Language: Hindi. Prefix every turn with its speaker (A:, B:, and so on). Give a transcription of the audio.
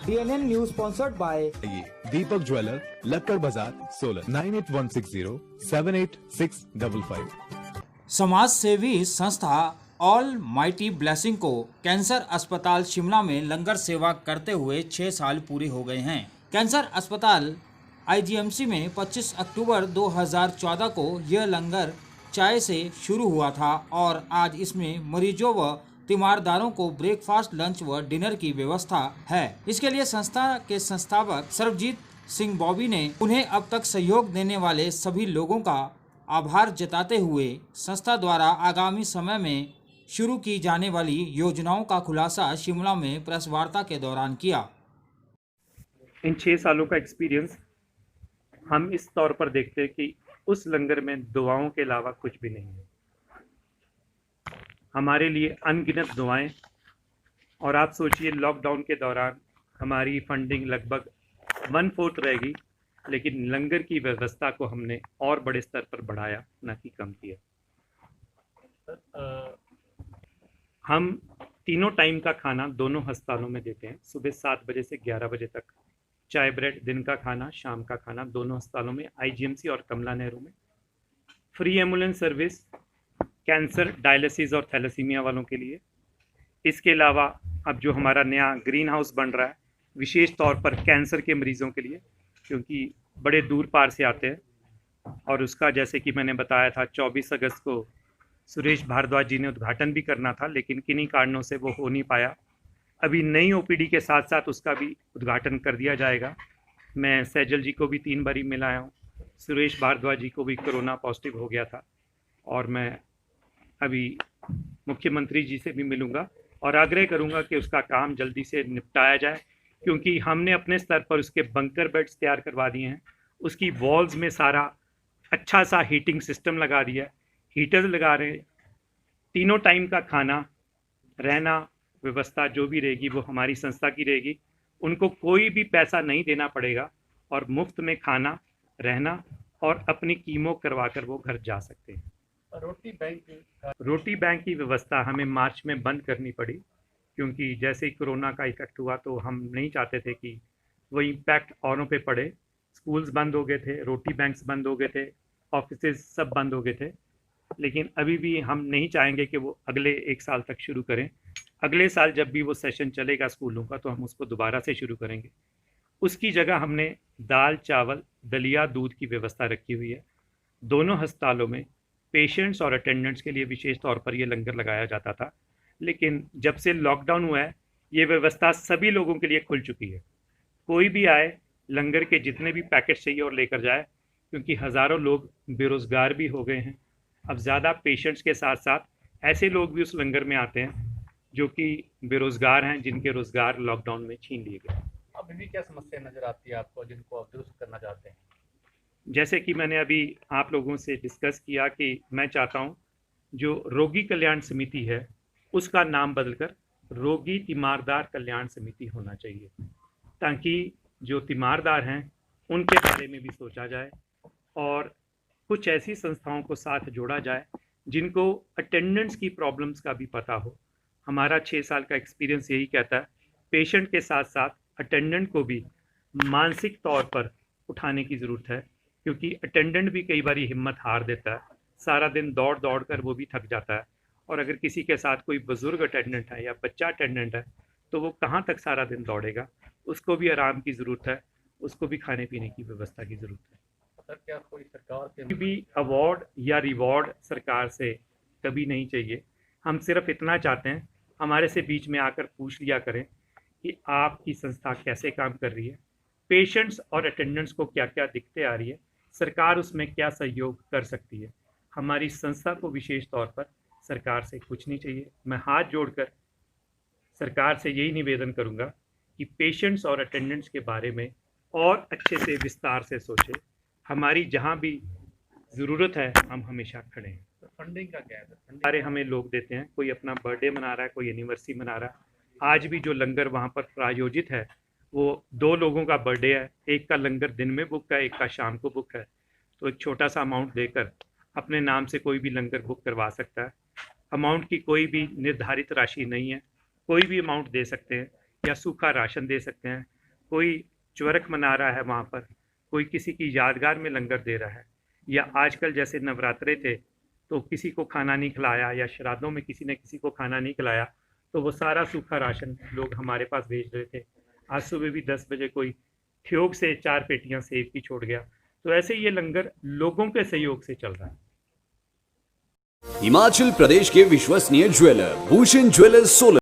A: DNN News sponsored by
B: Deepak jeweller, Lakkar Bazaar, Solan 9816078655।
C: समाज सेवी संस्था ऑल माइटी ब्लेसिंग को कैंसर अस्पताल शिमला में लंगर सेवा करते हुए 6 साल पूरे हो गए हैं। कैंसर अस्पताल IGMC में 25 अक्टूबर 2014 को यह लंगर चाय से शुरू हुआ था और आज इसमें मरीजों व तीमारदारों को ब्रेकफास्ट, लंच व डिनर की व्यवस्था है। इसके लिए संस्था के संस्थापक सर्वजीत सिंह बॉबी ने उन्हें अब तक सहयोग देने वाले सभी लोगों का आभार जताते हुए संस्था द्वारा आगामी समय में शुरू की जाने वाली योजनाओं का खुलासा शिमला में प्रेस वार्ता के दौरान किया।
D: इन 6 सालों का एक्सपीरियंस हम इस तौर पर देखते हैं कि उस लंगर में दुआओं के अलावा कुछ भी नहीं है। हमारे लिए अनगिनत दुआएं, और आप सोचिए लॉकडाउन के दौरान हमारी फंडिंग लगभग 1/4 रहेगी, लेकिन लंगर की व्यवस्था को हमने और बड़े स्तर पर बढ़ाया, न कि कम किया। हम तीनों टाइम का खाना दोनों अस्पतालों में देते हैं, सुबह 7 बजे से 11 बजे तक। चाय ब्रेड, दिन का खाना, शाम का खाना दोनों अस्पतालों में, IGMC और कमला नेहरू में। Free ambulance service cancer, dialysis और थैलेसीमिया वालों के लिए। इसके अलावा अब जो हमारा नया ग्रीन हाउस बन रहा है, विशेष तौर पर कैंसर के मरीज़ों के लिए, क्योंकि बड़े दूर पार से आते हैं, और उसका जैसे कि मैंने बताया था 24 अगस्त को सुरेश भारद्वाज जी ने उद्घाटन भी करना था, लेकिन किन्हीं कारणों से वो हो नहीं पाया। अभी नई OPD के साथ साथ उसका भी उद्घाटन कर दिया जाएगा। मैं सैजल जी को भी 3 बारी मिला आया हूँ। सुरेश भारद्वाज जी को भी कोरोना पॉजिटिव हो गया था, और मैं अभी मुख्यमंत्री जी से भी मिलूँगा और आग्रह करूँगा कि उसका काम जल्दी से निपटाया जाए, क्योंकि हमने अपने स्तर पर उसके बंकर बेड्स तैयार करवा दिए हैं। उसकी वॉल्स में सारा अच्छा सा हीटिंग सिस्टम लगा दिया है, हीटर लगा रहे हैं। तीनों टाइम का खाना, रहना, व्यवस्था जो भी रहेगी वो हमारी संस्था की रहेगी। उनको कोई भी पैसा नहीं देना पड़ेगा और मुफ्त में खाना, रहना और अपनी कीमो करवा कर वो घर जा सकते हैं। रोटी बैंक की व्यवस्था हमें मार्च में बंद करनी पड़ी, क्योंकि जैसे ही कोरोना का इफेक्ट हुआ तो हम नहीं चाहते थे कि वो इम्पैक्ट औरों पे पड़े। स्कूल्स बंद हो गए थे, रोटी बैंक्स बंद हो गए थे, ऑफिसेज सब बंद हो गए थे। लेकिन अभी भी हम नहीं चाहेंगे कि वो अगले 1 साल तक शुरू करें। अगले साल जब भी वो सेशन चलेगा स्कूलों का, तो हम उसको दोबारा से शुरू करेंगे। उसकी जगह हमने दाल, चावल, दलिया, दूध की व्यवस्था रखी हुई है। दोनों अस्पतालों में पेशेंट्स और अटेंडेंट्स के लिए विशेष तौर पर ये लंगर लगाया जाता था, लेकिन जब से लॉकडाउन हुआ है ये व्यवस्था सभी लोगों के लिए खुल चुकी है। कोई भी आए, लंगर के जितने भी पैकेट चाहिए और लेकर जाए, क्योंकि हज़ारों लोग बेरोज़गार भी हो गए हैं। अब ज़्यादा पेशेंट्स के साथ साथ ऐसे लोग भी उस लंगर में आते हैं जो कि बेरोज़गार हैं, जिनके रोज़गार लॉकडाउन में छीन लिए गए।
E: अभी भी क्या समस्या नज़र आती है आपको जिनको आप दुरुस्त करना चाहते हैं?
D: जैसे कि मैंने अभी आप लोगों से डिस्कस किया कि मैं चाहता हूं जो रोगी कल्याण समिति है उसका नाम बदलकर रोगी तीमारदार कल्याण समिति होना चाहिए, ताकि जो तीमारदार हैं उनके बारे में भी सोचा जाए और कुछ ऐसी संस्थाओं को साथ जोड़ा जाए जिनको अटेंडेंट्स की प्रॉब्लम्स का भी पता हो। हमारा 6 साल का एक्सपीरियंस यही कहता है, पेशेंट के साथ साथ अटेंडेंट को भी मानसिक तौर पर उठाने की ज़रूरत है, क्योंकि अटेंडेंट भी कई बार हिम्मत हार देता है। सारा दिन दौड़ दौड़ कर वो भी थक जाता है, और अगर किसी के साथ कोई बुज़ुर्ग अटेंडेंट है या बच्चा अटेंडेंट है तो वो कहाँ तक सारा दिन दौड़ेगा। उसको भी आराम की ज़रूरत है, उसको भी खाने पीने की व्यवस्था की ज़रूरत है।
E: सर, क्या कोई सरकार से
D: भी अवार्ड या रिवॉर्ड सरकार से कभी नहीं चाहिए। हम सिर्फ इतना चाहते हैं हमारे से बीच में आकर पूछ लिया करें कि आपकी संस्था कैसे काम कर रही है, पेशेंट्स और अटेंडेंट्स को क्या क्या दिक्कतें आ रही है, सरकार उसमें क्या सहयोग कर सकती है। हमारी संस्था को विशेष तौर पर सरकार से कुछ नहीं चाहिए। मैं हाथ जोड़कर सरकार से यही निवेदन करूंगा कि पेशेंट्स और अटेंडेंट्स के बारे में और अच्छे से विस्तार से सोचे। हमारी जहां भी ज़रूरत है हम हमेशा खड़े हैं।
E: तो फंडिंग का क्या है?
D: सारे हमें लोग देते हैं, कोई अपना बर्थडे मना रहा है, कोई एनिवर्सरी मना रहा है। आज भी जो लंगर वहाँ पर प्रायोजित है वो 2 लोगों का बर्थडे है, एक का लंगर दिन में बुक है, एक का शाम को बुक है। तो एक छोटा सा अमाउंट देकर अपने नाम से कोई भी लंगर बुक करवा सकता है। अमाउंट की कोई भी निर्धारित राशि नहीं है, कोई भी अमाउंट दे सकते हैं। या सूखा राशन दे सकते हैं। कोई चवरक मना रहा है वहाँ पर, कोई किसी की यादगार में लंगर दे रहा है, या आजकल जैसे नवरात्रे थे तो किसी को खाना नहीं खिलाया, या श्राद्धों में किसी ने किसी को खाना नहीं खिलाया, तो वो सारा सूखा राशन लोग हमारे पास भेज रहे थे। आज सुबह भी 10 बजे कोई ठियोग से 4 पेटियां सेब की छोड़ गया। तो ऐसे ये लंगर लोगों के सहयोग से चल रहा है।
A: हिमाचल प्रदेश के विश्वसनीय ज्वेलर भूषण ज्वेलर्स सोलन।